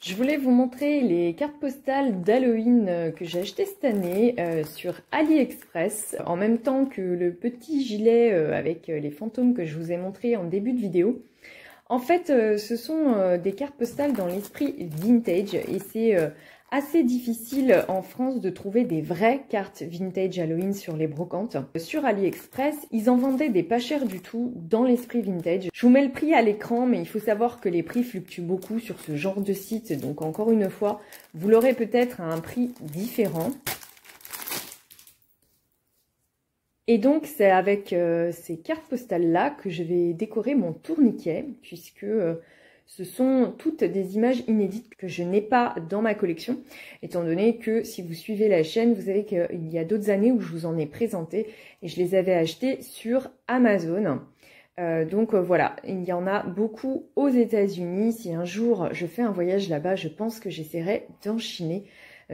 Je voulais vous montrer les cartes postales d'Halloween que j'ai achetées cette année sur AliExpress, en même temps que le petit gilet avec les fantômes que je vous ai montré en début de vidéo. En fait, ce sont des cartes postales dans l'esprit vintage et c'est assez difficile en France de trouver des vraies cartes vintage Halloween sur les brocantes. Sur AliExpress, ils en vendaient des pas chers du tout dans l'esprit vintage. Je vous mets le prix à l'écran, mais il faut savoir que les prix fluctuent beaucoup sur ce genre de site. Donc encore une fois, vous l'aurez peut-être à un prix différent. Et donc c'est avec ces cartes postales-là que je vais décorer mon tourniquet, puisque ce sont toutes des images inédites que je n'ai pas dans ma collection, étant donné que si vous suivez la chaîne, vous savez qu'il y a d'autres années où je vous en ai présenté et je les avais achetées sur Amazon. Donc voilà, il y en a beaucoup aux États-Unis. Si un jour je fais un voyage là-bas, je pense que j'essaierai d'enchiner.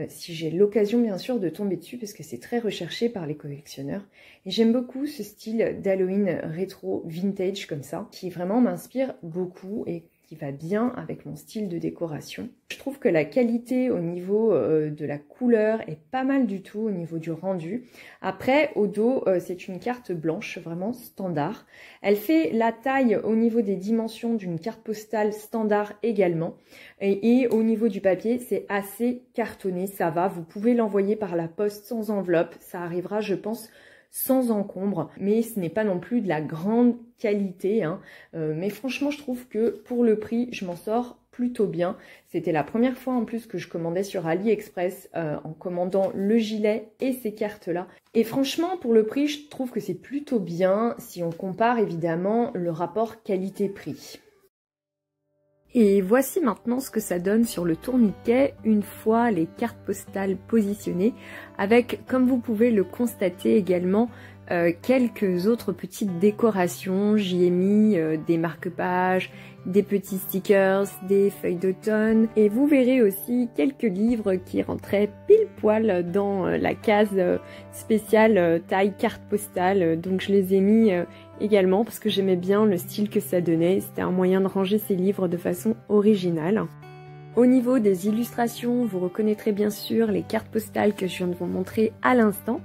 Si j'ai l'occasion bien sûr de tomber dessus parce que c'est très recherché par les collectionneurs. Et j'aime beaucoup ce style d'Halloween rétro vintage comme ça, qui vraiment m'inspire beaucoup et qui va bien avec mon style de décoration. Je trouve que la qualité au niveau de la couleur est pas mal du tout au niveau du rendu. Après, au dos, c'est une carte blanche vraiment standard. Elle fait la taille au niveau des dimensions d'une carte postale standard également. Et au niveau du papier, c'est assez cartonné, ça va. Vous pouvez l'envoyer par la poste sans enveloppe. Ça arrivera, je pense, sans encombre, mais ce n'est pas non plus de la grande qualité, hein. Mais franchement, je trouve que pour le prix, je m'en sors plutôt bien. C'était la première fois en plus que je commandais sur AliExpress en commandant le gilet et ces cartes-là. Et franchement, pour le prix, je trouve que c'est plutôt bien si on compare évidemment le rapport qualité-prix. Et voici maintenant ce que ça donne sur le tourniquet une fois les cartes postales positionnées avec, comme vous pouvez le constater également, quelques autres petites décorations. J'y ai mis des marque-pages, des petits stickers, des feuilles d'automne et vous verrez aussi quelques livres qui rentraient pile poil dans la case spéciale taille carte postale. Donc je les ai mis également parce que j'aimais bien le style que ça donnait. C'était un moyen de ranger ces livres de façon originale. Au niveau des illustrations, vous reconnaîtrez bien sûr les cartes postales que je viens de vous montrer à l'instant.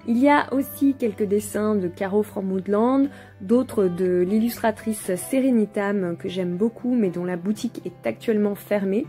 Il y a aussi quelques dessins de Caro from Woodland, d'autres de l'illustratrice Serenitam que j'aime beaucoup mais dont la boutique est actuellement fermée.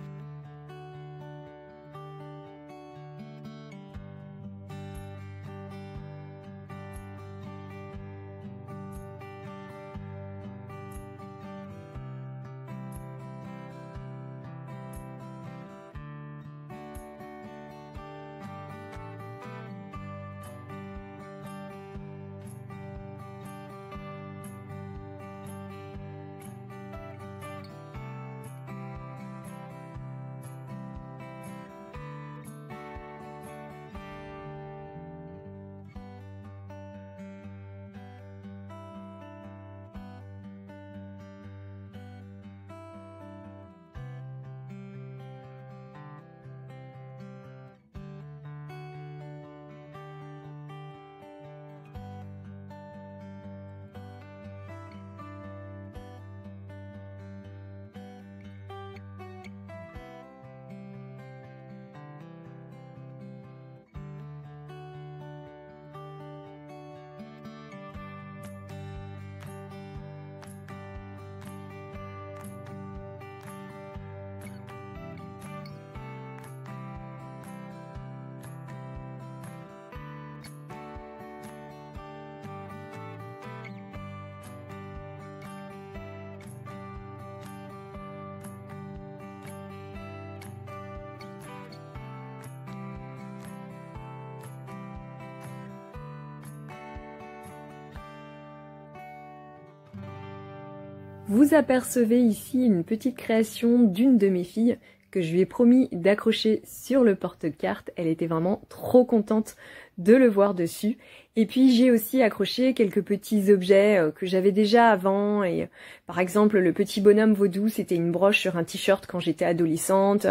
Vous apercevez ici une petite création d'une de mes filles que je lui ai promis d'accrocher sur le porte-carte. Elle était vraiment trop contente de le voir dessus. Et puis j'ai aussi accroché quelques petits objets que j'avais déjà avant. Et par exemple le petit bonhomme vaudou, c'était une broche sur un t-shirt quand j'étais adolescente.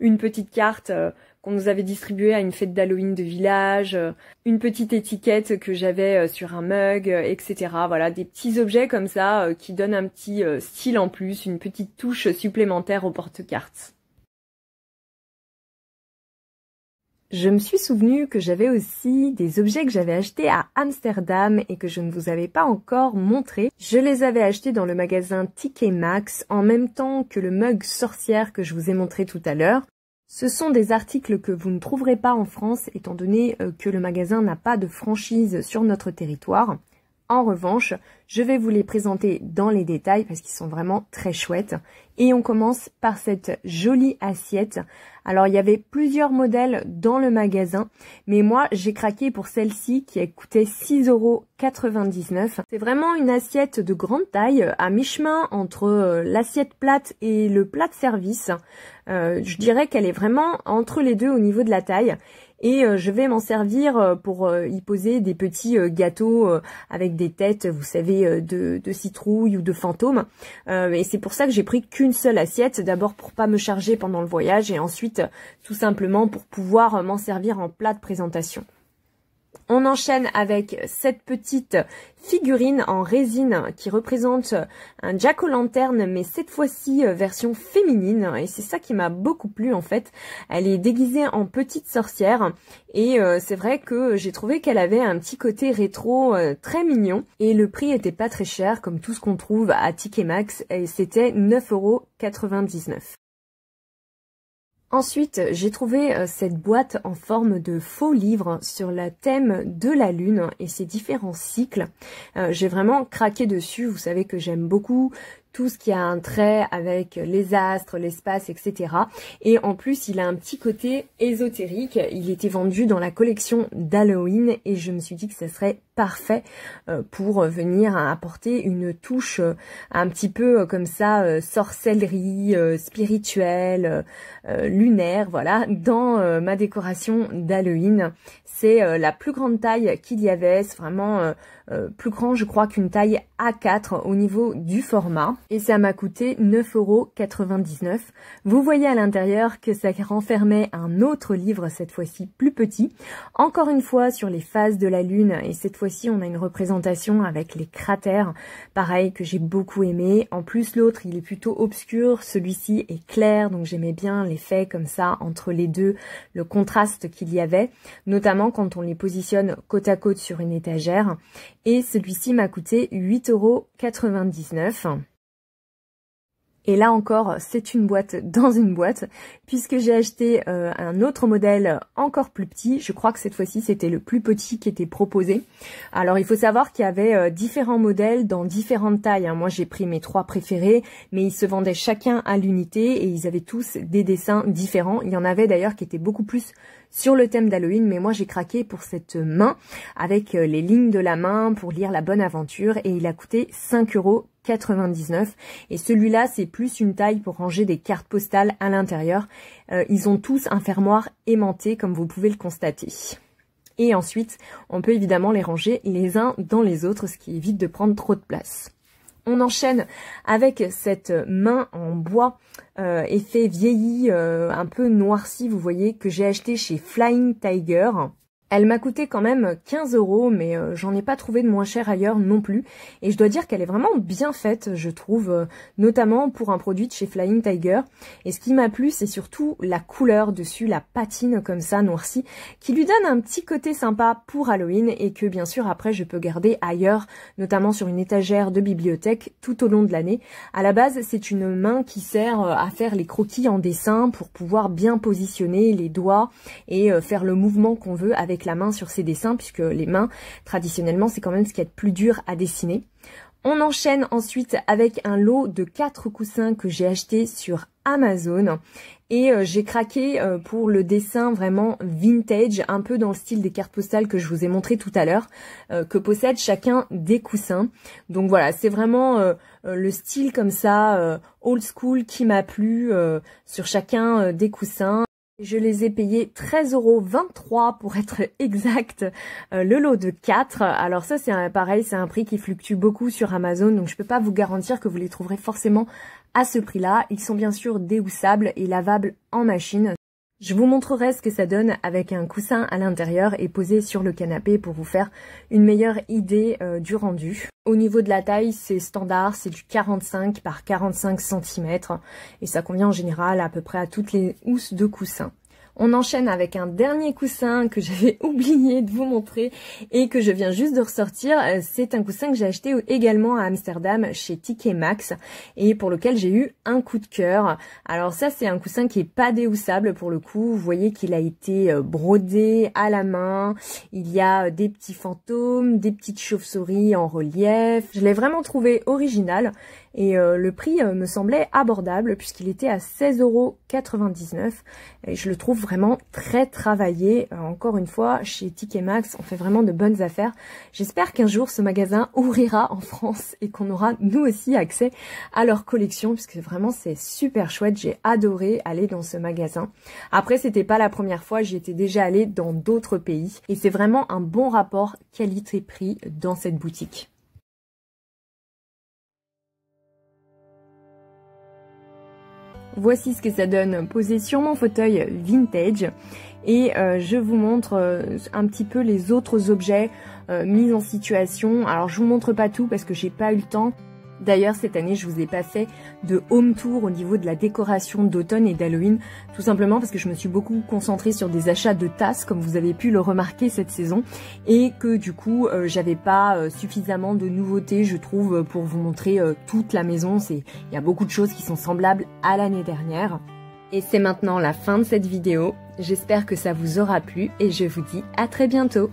Une petite carte qu'on nous avait distribuée à une fête d'Halloween de village. Une petite étiquette que j'avais sur un mug, etc. Voilà, des petits objets comme ça qui donnent un petit style en plus, une petite touche supplémentaire au porte-carte. Je me suis souvenu que j'avais aussi des objets que j'avais achetés à Amsterdam et que je ne vous avais pas encore montré. Je les avais achetés dans le magasin TK Maxx en même temps que le mug sorcière que je vous ai montré tout à l'heure. Ce sont des articles que vous ne trouverez pas en France étant donné que le magasin n'a pas de franchise sur notre territoire. En revanche, je vais vous les présenter dans les détails parce qu'ils sont vraiment très chouettes. Et on commence par cette jolie assiette. Alors il y avait plusieurs modèles dans le magasin, mais moi j'ai craqué pour celle-ci qui a coûté 6,99 €. C'est vraiment une assiette de grande taille, à mi-chemin entre l'assiette plate et le plat de service. Je dirais qu'elle est vraiment entre les deux au niveau de la taille. Et je vais m'en servir pour y poser des petits gâteaux avec des têtes, vous savez, de citrouille ou de fantômes. Et c'est pour ça que j'ai pris qu'une seule assiette, d'abord pour pas me charger pendant le voyage et ensuite tout simplement pour pouvoir m'en servir en plat de présentation. On enchaîne avec cette petite figurine en résine qui représente un jack-o'-lanterne, mais cette fois-ci version féminine. Et c'est ça qui m'a beaucoup plu en fait. Elle est déguisée en petite sorcière et c'est vrai que j'ai trouvé qu'elle avait un petit côté rétro très mignon. Et le prix était pas très cher comme tout ce qu'on trouve à TK Maxx et c'était 9,99 €. Ensuite, j'ai trouvé cette boîte en forme de faux livre sur le thème de la lune et ses différents cycles. J'ai vraiment craqué dessus, vous savez que j'aime beaucoup tout ce qui a un trait avec les astres, l'espace, etc. Et en plus, il a un petit côté ésotérique. Il était vendu dans la collection d'Halloween et je me suis dit que ça serait parfait pour venir apporter une touche un petit peu comme ça, sorcellerie, spirituelle, lunaire, voilà, dans ma décoration d'Halloween. C'est la plus grande taille qu'il y avait, c'est vraiment plus grand je crois qu'une taille A4 au niveau du format. Et ça m'a coûté 9,99 €. Vous voyez à l'intérieur que ça renfermait un autre livre, cette fois-ci plus petit. Encore une fois sur les phases de la lune et cette fois-ci on a une représentation avec les cratères. Pareil que j'ai beaucoup aimé. En plus l'autre il est plutôt obscur, celui-ci est clair donc j'aimais bien l'effet comme ça entre les deux, le contraste qu'il y avait. Notamment quand on les positionne côte à côte sur une étagère. Et celui-ci m'a coûté 8,99 €. Et là encore, c'est une boîte dans une boîte, puisque j'ai acheté un autre modèle encore plus petit. Je crois que cette fois-ci, c'était le plus petit qui était proposé. Alors, il faut savoir qu'il y avait différents modèles dans différentes tailles, hein. Moi, j'ai pris mes 3 préférés, mais ils se vendaient chacun à l'unité et ils avaient tous des dessins différents. Il y en avait d'ailleurs qui étaient beaucoup plus sur le thème d'Halloween, mais moi, j'ai craqué pour cette main avec les lignes de la main pour lire la bonne aventure et il a coûté 5,99 € et celui-là c'est plus une taille pour ranger des cartes postales à l'intérieur. Ils ont tous un fermoir aimanté comme vous pouvez le constater. Et ensuite on peut évidemment les ranger les uns dans les autres, ce qui évite de prendre trop de place. On enchaîne avec cette main en bois effet vieilli, un peu noirci, vous voyez, que j'ai acheté chez Flying Tiger. Elle m'a coûté quand même 15 €, mais j'en ai pas trouvé de moins cher ailleurs non plus. Et je dois dire qu'elle est vraiment bien faite, je trouve, notamment pour un produit de chez Flying Tiger. Et ce qui m'a plu, c'est surtout la couleur dessus, la patine comme ça, noircie, qui lui donne un petit côté sympa pour Halloween et que bien sûr après je peux garder ailleurs, notamment sur une étagère de bibliothèque tout au long de l'année. À la base, c'est une main qui sert à faire les croquis en dessin pour pouvoir bien positionner les doigts et faire le mouvement qu'on veut avec la main sur ses dessins, puisque les mains traditionnellement c'est quand même ce qui est le plus dur à dessiner. On enchaîne ensuite avec un lot de 4 coussins que j'ai acheté sur Amazon et j'ai craqué pour le dessin vraiment vintage, un peu dans le style des cartes postales que je vous ai montré tout à l'heure, que possède chacun des coussins. Donc voilà, c'est vraiment le style comme ça, old school qui m'a plu sur chacun des coussins. Je les ai payés 13,23 € pour être exact, le lot de 4. Alors ça c'est pareil, c'est un prix qui fluctue beaucoup sur Amazon, donc je peux pas vous garantir que vous les trouverez forcément à ce prix-là. Ils sont bien sûr déhoussables et lavables en machine. Je vous montrerai ce que ça donne avec un coussin à l'intérieur et posé sur le canapé pour vous faire une meilleure idée du rendu. Au niveau de la taille, c'est standard, c'est du 45 par 45 cm et ça convient en général à peu près à toutes les housses de coussins. On enchaîne avec un dernier coussin que j'avais oublié de vous montrer et que je viens juste de ressortir. C'est un coussin que j'ai acheté également à Amsterdam chez TK Maxx et pour lequel j'ai eu un coup de cœur. Alors ça, c'est un coussin qui est pas déhoussable pour le coup. Vous voyez qu'il a été brodé à la main. Il y a des petits fantômes, des petites chauves-souris en relief. Je l'ai vraiment trouvé original et le prix me semblait abordable puisqu'il était à 16,99 € et je le trouve vraiment très travaillé. Encore une fois, chez TK Maxx, on fait vraiment de bonnes affaires. J'espère qu'un jour ce magasin ouvrira en France et qu'on aura nous aussi accès à leur collection puisque vraiment c'est super chouette. J'ai adoré aller dans ce magasin. Après, c'était pas la première fois, j'y étais déjà allée dans d'autres pays et c'est vraiment un bon rapport qualité-prix dans cette boutique. Voici ce que ça donne posé sur mon fauteuil vintage et je vous montre un petit peu les autres objets mis en situation. Alors je vous montre pas tout parce que j'ai pas eu le temps. D'ailleurs cette année je vous ai pas fait de home tour au niveau de la décoration d'automne et d'Halloween, tout simplement parce que je me suis beaucoup concentrée sur des achats de tasses comme vous avez pu le remarquer cette saison et que du coup j'avais pas suffisamment de nouveautés je trouve pour vous montrer toute la maison. Il y a beaucoup de choses qui sont semblables à l'année dernière. Et c'est maintenant la fin de cette vidéo, j'espère que ça vous aura plu et je vous dis à très bientôt.